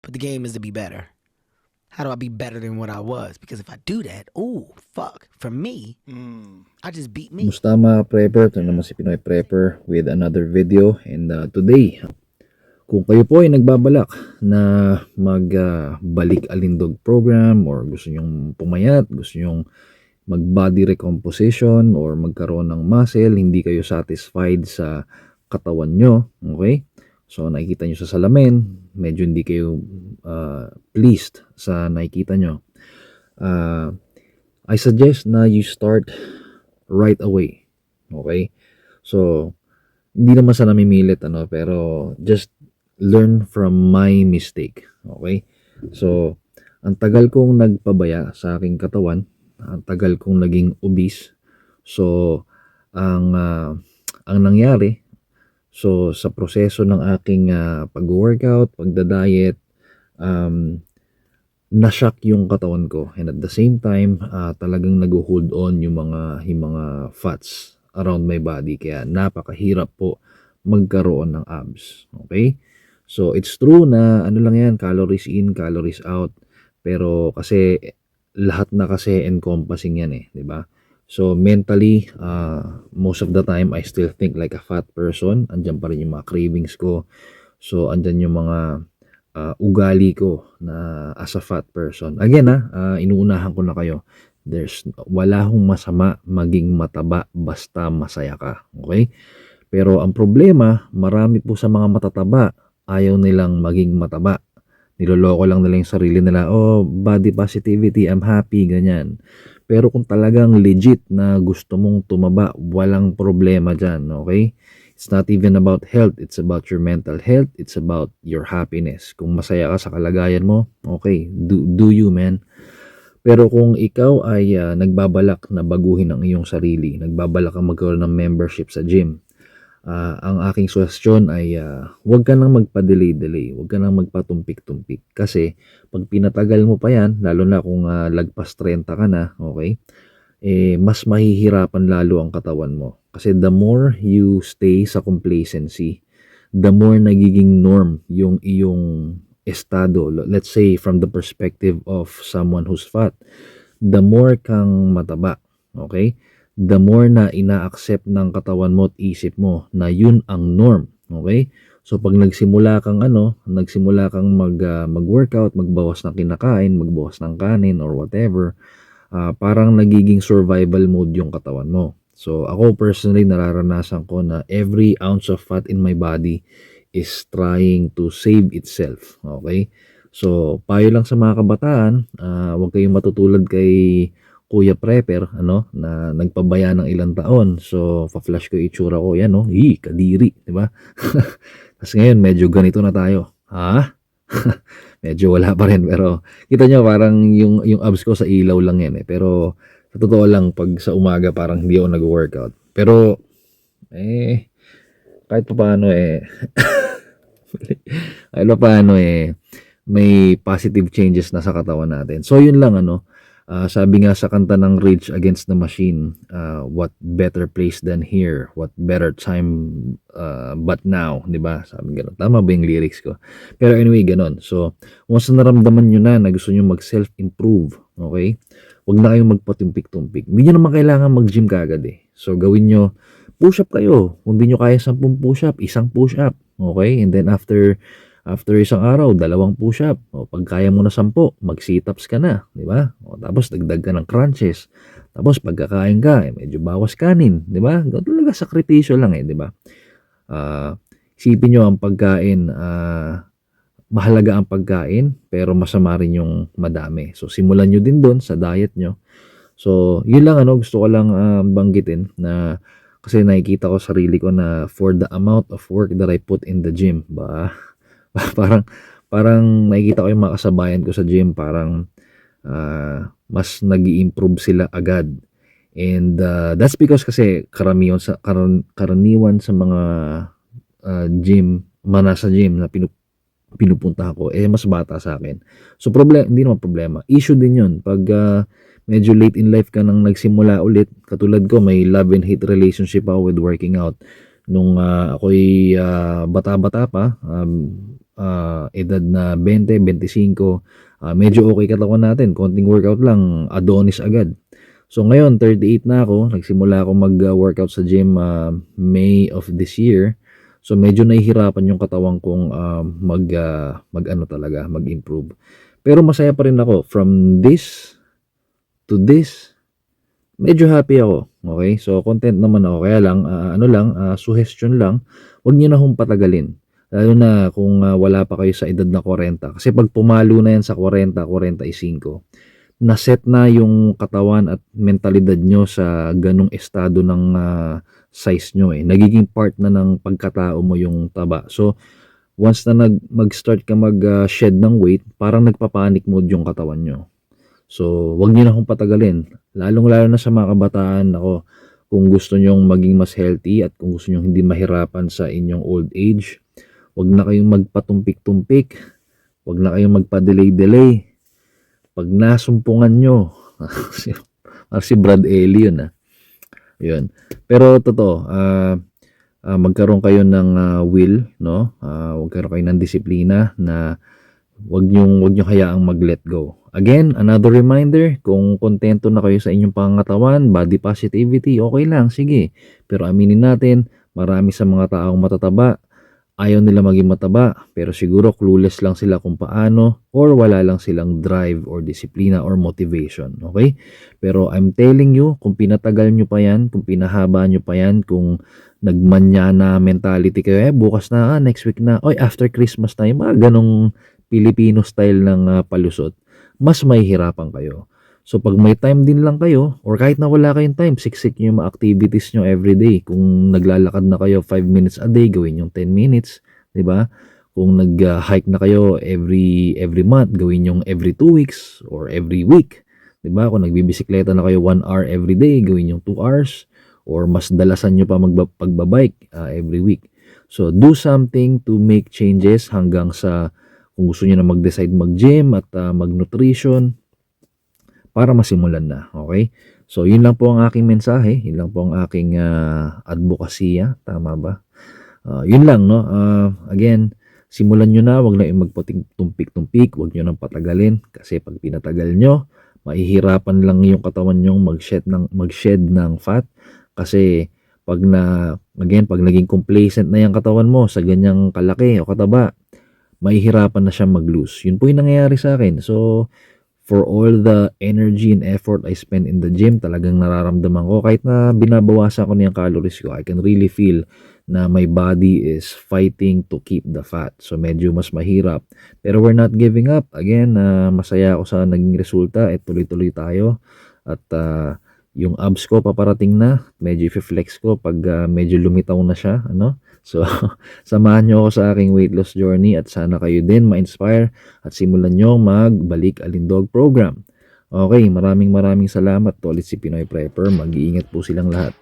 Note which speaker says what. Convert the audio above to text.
Speaker 1: but the game is to be better. How do I be better than what I was? Because if I do that, fuck. For me, I just beat me.
Speaker 2: Musta mga prepper? Ito naman si Pinoy Prepper with another video. And today, kung kayo po ay nagbabalak na magbalik alindog program or gusto nyong pumayat, gusto nyong mag body recomposition or magkaroon ng muscle, hindi kayo satisfied sa katawan nyo, okay? So nakikita nyo sa salamin, medyo hindi kayo pleased sa nakikita nyo. I suggest na you start right away. Okay? So, hindi naman sa namimilit, pero just learn from my mistake. Okay? So, ang tagal kong nagpabaya sa aking katawan, ang tagal kong naging obese. So, ang nangyari, so sa proseso ng aking pag-workout, pagda-diet, na-shock yung katawan ko, and at the same time talagang nag-hold on yung mga fats around my body, kaya napakahirap po magkaroon ng abs. Okay, so it's true na ano lang yan, calories in, calories out, pero kasi lahat na kasi encompassing yan di ba? So mentally, most of the time I still think like a fat person. Andyan pa rin yung mga cravings ko, so andyan yung mga ugali ko na as a fat person. Again, inuunahan ko na kayo. Wala hong masama maging mataba basta masaya ka. Okay? Pero ang problema, marami po sa mga matataba, ayaw nilang maging mataba. Niloloko lang nila yung sarili nila. Oh, body positivity, I'm happy, ganyan. Pero kung talagang legit na gusto mong tumaba, walang problema dyan. Okay? It's not even about health, it's about your mental health, it's about your happiness. Kung masaya ka sa kalagayan mo, okay, do you, man. Pero kung ikaw ay nagbabalak na baguhin ang iyong sarili, nagbabalak kang magkaroon ng membership sa gym, ang aking suwestyon ay huwag ka nang magpa-delay-delay, huwag ka nang magpatumpik-tumpik. Kasi pag pinatagal mo pa yan, lalo na kung lagpas 30 ka na, okay, mas mahihirapan lalo ang katawan mo. Kasi the more you stay sa complacency, the more nagiging norm yung iyong estado. Let's say from the perspective of someone who's fat, the more kang mataba, okay? The more na ina-accept ng katawan mo at isip mo na yun ang norm, okay? So pag nagsimula kang mag-workout, magbawas ng kinakain, magbawas ng kanin or whatever, parang nagiging survival mode yung katawan mo. So ako personally, nararanasan ko na every ounce of fat in my body is trying to save itself. Okay? So payo lang sa mga kabataan, huwag kayong matutulad kay Kuya Prepper, na nagpabaya ng ilang taon. So pa-flash ko itsura ko, yan, kadiri, di ba? Tapos ngayon medyo ganito na tayo. Ha? Medyo wala pa rin, pero kita nyo parang yung abs ko sa ilaw lang yan pero sa totoo lang pag sa umaga parang hindi ako nag-workout, pero kahit pa paano kahit pa paano may positive changes na sa katawan natin. So yun lang, sabi nga sa kanta ng Rage Against the Machine, what better place than here, what better time but now, di ba? Sabi gano'n. Tama ba yung lyrics ko? Pero anyway, gano'n. So once na naramdaman nyo na gusto nyo mag self-improve, okay, huwag na kayong magpatumpik-tumpik. Hindi nyo naman kailangan mag-gym kagad So gawin nyo, push-up kayo. Kung hindi nyo kaya 10 push-up, isang push-up, okay? And then after isang araw, 2 push-up. O pag kaya mo na 10, mag-sit-ups ka na, di ba? O tapos dagdag ka ng crunches. Tapos pagkakain ka, medyo bawas kanin, di ba? Talaga sakripisyo lang di ba? Isipin nyo ang pagkain, mahalaga ang pagkain, pero masama rin yung madami. So simulan nyo din doon sa diet nyo. So yun lang, gusto ko lang banggitin na kasi nakikita ko sarili ko na for the amount of work that I put in the gym, parang nakikita ko yung mga kasabayan ko sa gym, parang mas nag-i-improve sila agad. And that's because kasi karaniwan sa mga gym, nasa gym na pinupunta ko, mas bata sa akin. So hindi naman problema. Issue din yun pag medyo late in life ka nang nagsimula ulit. Katulad ko, may love and hate relationship ako with working out. nung ako'y bata-bata pa, edad na 20, 25, medyo okay katawan natin, konting workout lang, Adonis agad. So ngayon, 38 na ako, nagsimula ako mag-workout sa gym May of this year. So medyo nahihirapan yung katawan kong mag-ano talaga, mag-improve. Pero masaya pa rin ako from this to this. Medyo happy ako, okay? So content naman ako, kaya lang ano lang, suggestion lang, 'wag niyo na hong patagalin. Lalo na kung wala pa kayo sa edad na 40 kasi 'pag pumalo na 'yan sa 40, 45, na-set na yung katawan at mentalidad nyo sa ganong estado ng size nyo eh. Nagiging part na ng pagkatao mo yung taba. So, once na mag-start ka mag-shed ng weight, parang nagpa-panic mode yung katawan nyo. So, wag niyo na akong patagalin. Lalong-lalo na sa mga kabataan, ako, kung gusto nyong maging mas healthy at kung gusto nyong hindi mahirapan sa inyong old age, wag na kayong magpatumpik-tumpik, wag na kayong magpa-delay-delay. Pag nasumpungan nyo, si Brad Ellie yun Yun. Pero totoo, magkaroon kayo ng will, no? Magkaroon kayo ng disiplina na wag nyo hayaang mag-let go. Again, another reminder, kung kontento na kayo sa inyong pangangatawan, body positivity, okay lang, sige. Pero aminin natin, marami sa mga taong matataba, ayaw nila maging mataba, pero siguro clueless lang sila kung paano or wala lang silang drive or disiplina or motivation, okay? Pero I'm telling you, kung pinatagal nyo pa yan, kung pinahaba nyo pa yan, kung nagmanya na mentality kayo, bukas na, next week na, oy, after Christmas na, yung mga ganong Filipino style ng palusot, mas mahihirapan kayo. So, pag may time din lang kayo, or kahit na wala kayong time, siksik nyo yung mga activities nyo everyday. Kung naglalakad na kayo 5 minutes a day, gawin yung 10 minutes, di ba? Kung nag-hike na kayo every month, gawin yung every 2 weeks or every week. Di ba? Kung nagbibisikleta na kayo 1 hour every day, gawin yung 2 hours. Or mas dalasan nyo pa pagbabike every week. So, do something to make changes hanggang sa kung gusto nyo na mag-decide mag-gym at mag-nutrition, para masimulan na, okay? So, yun lang po ang aking mensahe, yun lang po ang aking advokasya, tama ba? Yun lang, no? Again, simulan nyo na, wag na yung magpatumpik-tumpik, wag nyo nang patagalin, kasi pag pinatagal nyo, mahihirapan lang yung katawan nyo mag-shed ng fat, kasi pag naging complacent na yung katawan mo sa ganyang kalaki o kataba, mahihirapan na siya mag-lose. Yun po yung nangyayari sa akin. So, for all the energy and effort I spend in the gym, talagang nararamdaman ko, kahit na binabawasan ko na yung calories ko, I can really feel na my body is fighting to keep the fat. So, medyo mas mahirap. Pero we're not giving up. Again, masaya ako sa naging resulta. Tuloy-tuloy tayo. At yung abs ko paparating na. Medyo i-flex ko pag medyo lumitaw na siya. Ano? So, samahan nyo ako sa aking weight loss journey at sana kayo din ma-inspire at simulan nyo magbalik Alindog program. Okay, maraming salamat. To ulit si Pinoy Prepper. Mag-iingat po silang lahat.